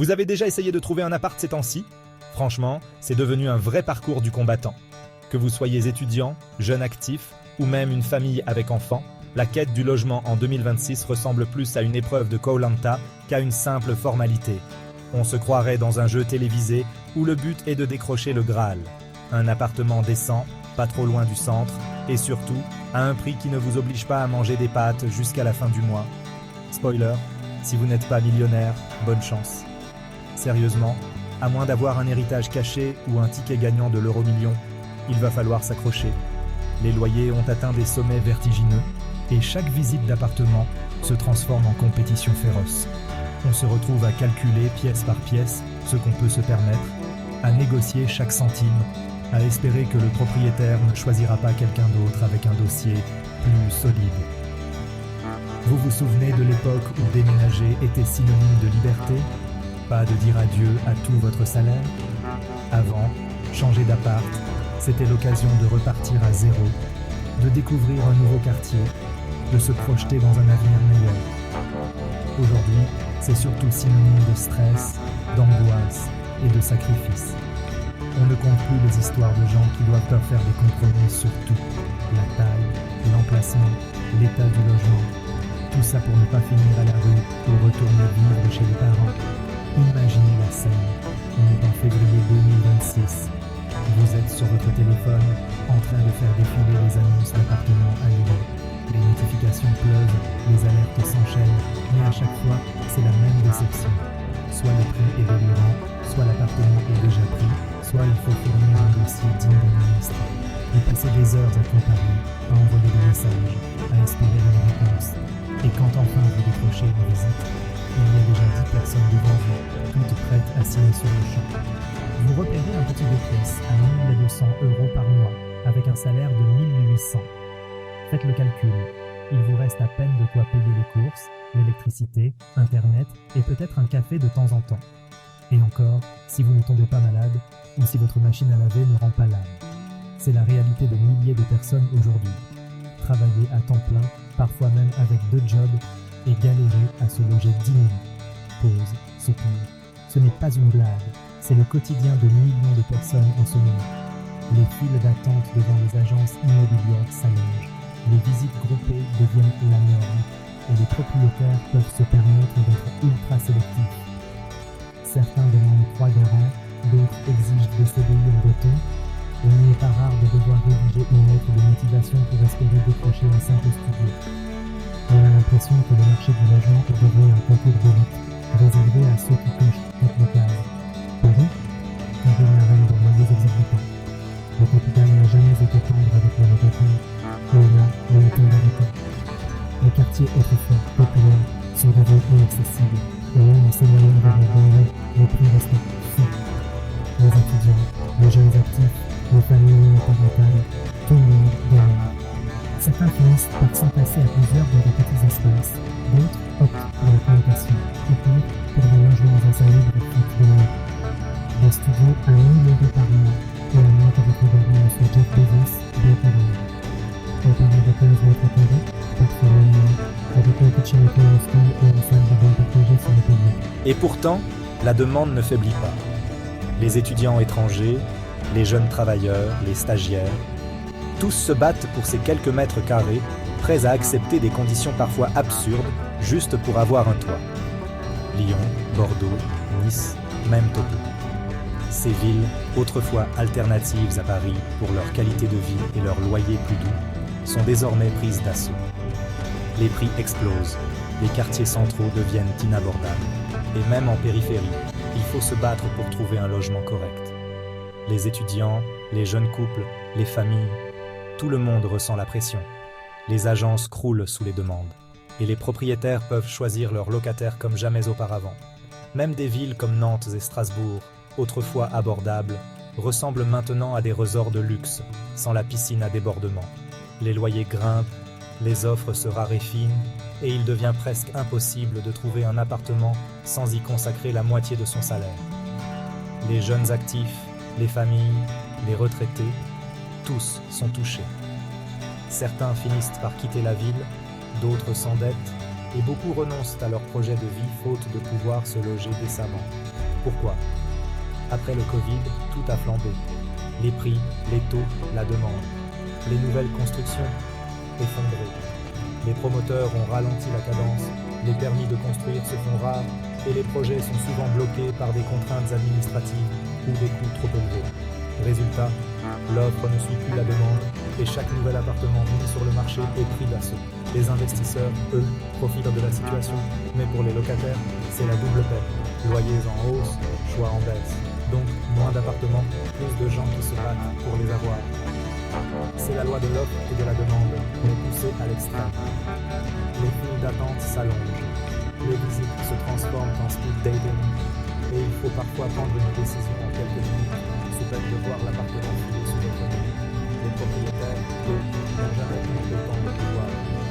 Vous avez déjà essayé de trouver un appart ces temps-ci? Franchement, c'est devenu un vrai parcours du combattant. Que vous soyez étudiant, jeune actif ou même une famille avec enfants, la quête du logement en 2026 ressemble plus à une épreuve de koh Lanta qu'à une simple formalité. On se croirait dans un jeu télévisé où le but est de décrocher le Graal. Un appartement décent, pas trop loin du centre, et surtout, à un prix qui ne vous oblige pas à manger des pâtes jusqu'à la fin du mois. Spoiler, si vous n'êtes pas millionnaire, bonne chance. Sérieusement, à moins d'avoir un héritage caché ou un ticket gagnant de l'euro-million, il va falloir s'accrocher. Les loyers ont atteint des sommets vertigineux et chaque visite d'appartement se transforme en compétition féroce. On se retrouve à calculer pièce par pièce ce qu'on peut se permettre, à négocier chaque centime, à espérer que le propriétaire ne choisira pas quelqu'un d'autre avec un dossier plus solide. Vous vous souvenez de l'époque où déménager était synonyme de liberté? Pas de dire adieu à tout votre salaire? Avant, changer d'appart, c'était l'occasion de repartir à zéro, de découvrir un nouveau quartier, de se projeter dans un avenir meilleur. Aujourd'hui, c'est surtout synonyme de stress, d'angoisse et de sacrifice. On ne compte plus les histoires de gens qui doivent faire des compromis sur tout. La taille, l'emplacement, l'état du logement. Tout ça pour ne pas finir à la rue ou retourner vivre chez les parents. Imaginez la scène. On est en février 2026. Vous êtes sur votre téléphone, en train de faire défiler les annonces d'appartements à louer. Les notifications pleuvent, les alertes s'enchaînent, mais à chaque fois, c'est la même déception. Soit le prix est délirant, soit l'appartement est déjà pris, soit il faut fournir un dossier digne d'un ministre. Vous passez des heures à comparer, à envoyer des messages, à espérer une réponse. Et quand enfin vous décrochez une visite, il y a déjà 10 personnes devant vous, toutes prêtes à signer sur le champ. Vous repérez un petit deux pièces à 1200 € par mois, avec un salaire de 1800. Faites le calcul, il vous reste à peine de quoi payer les courses, l'électricité, internet et peut-être un café de temps en temps. Et encore, si vous ne tombez pas malade, ou si votre machine à laver ne rend pas l'âme. C'est la réalité de milliers de personnes aujourd'hui. Travailler à temps plein, parfois même avec 2 jobs, et galérer à se loger dignement. Pause, soupir. Ce n'est pas une blague, c'est le quotidien de millions de personnes en ce moment. Les files d'attente devant les agences immobilières s'allongent. Les visites groupées deviennent la norme et les propriétaires peuvent se permettre d'être ultra sélectifs. Certains demandent 3 garants, d'autres exigent des CDI en béton, et il n'est pas rare de devoir rédiger une lettre de motivation pour espérer décrocher un simple studio. On a l'impression que le marché du logement est devenu un concours d'élite, réservé à ceux qui cochent toutes les cases. Pour eux, car il n'arrête de loyers exorbitants. Le capital n'a jamais été tendre avec les locataires, mais là, on est en vérité. Les quartiers autrefois populaires sont devenus inaccessibles, et même en s'éloignant vers les banlieues, les prix restent fous. Les étudiants, les jeunes actifs, les familles monoparentales, tout le monde galère. Certains finissent par s'entasser à plusieurs dans de petits espaces, d'autres optent pour la colocation, et puis pour des logements insalubres faute de nuit. Des studios à 1 000 € par mois, et à moins qu'avec le baron M. Jeff Bezos, bien parlé. On parle de 15 mètres carrés, parfois même moins, avec un kitchen school et une salle de bain partagée sur le palier. Et pourtant, la demande ne faiblit pas. Les étudiants étrangers, les jeunes travailleurs, les stagiaires, tous se battent pour ces quelques mètres carrés, prêts à accepter des conditions parfois absurdes, juste pour avoir un toit. Lyon, Bordeaux, Nice, même Tokyo. Ces villes, autrefois alternatives à Paris pour leur qualité de vie et leur loyer plus doux, sont désormais prises d'assaut. Les prix explosent, les quartiers centraux deviennent inabordables. Et même en périphérie, il faut se battre pour trouver un logement correct. Les étudiants, les jeunes couples, les familles, tout le monde ressent la pression. Les agences croulent sous les demandes. Et les propriétaires peuvent choisir leurs locataires comme jamais auparavant. Même des villes comme Nantes et Strasbourg, autrefois abordables, ressemblent maintenant à des resorts de luxe, sans la piscine à débordement. Les loyers grimpent, les offres se raréfient, et il devient presque impossible de trouver un appartement sans y consacrer la moitié de son salaire. Les jeunes actifs, les familles, les retraités, tous sont touchés. Certains finissent par quitter la ville, d'autres s'endettent, Et beaucoup renoncent à leur projet de vie faute de pouvoir se loger décemment. Pourquoi? Après le Covid, tout a flambé. Les prix, les taux, la demande. Les nouvelles constructions effondrées. Les promoteurs ont ralenti la cadence, les permis de construire se font rares et les projets sont souvent bloqués par des contraintes administratives ou des coûts trop élevés. Résultat, l'offre ne suit plus la demande et chaque nouvel appartement mis sur le marché est pris d'assaut. Les investisseurs, eux, profitent de la situation, mais pour les locataires, c'est la double peine. Loyers en hausse, choix en baisse. Donc, moins d'appartements, plus de gens qui se battent pour les avoir. C'est la loi de l'offre et de la demande, mais poussée à l'extrême. Les files d'attente s'allongent. Les visites se transforment en speed dating. Et il faut parfois prendre une décision en quelques minutes, sous peine de voir l'appartement filer sous votre nez. Les propriétaires, eux, n'ont jamais eu autant de pouvoir.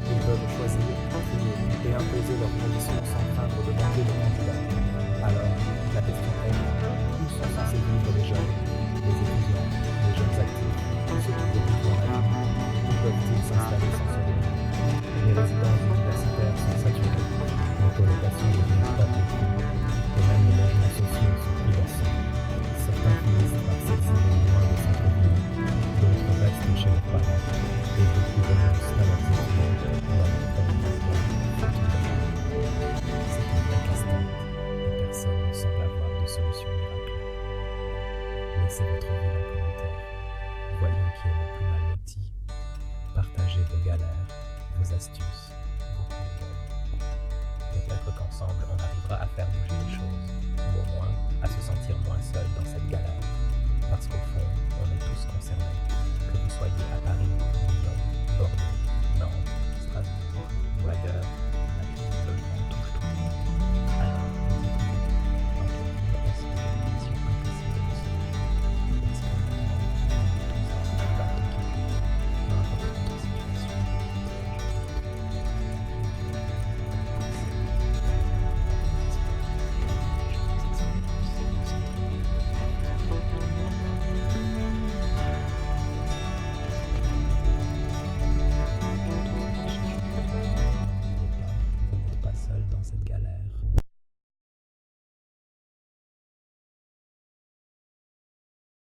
Ils peuvent choisir, trier et imposer leurs conditions sans craindre de manquer de candidats. Alors, la question est, où sont censés vivre les jeunes, les étudiants, les jeunes actifs, ceux qui débutent dans la vie, où peuvent-ils s'installer sans se ruiner? Les résidences universitaires sont saturées, les colocations deviennent hors de prix, et même les logements sociaux sont pris d'assaut. Certains finissent par s'exiler loin des centres-villes, d'autres restent chez leurs parents, et beaucoup renoncent à leurs études ou à leur famille d'espoir. C'est un vrai casse-tête, et personne ne semble avoir de solution miracle. Laissez votre ville en commentaire. Voyons qui est le plus mal loti. Partagez vos galères, vos astuces, vos coups de gueule. Peut-être qu'ensemble on arrivera à faire bouger les choses.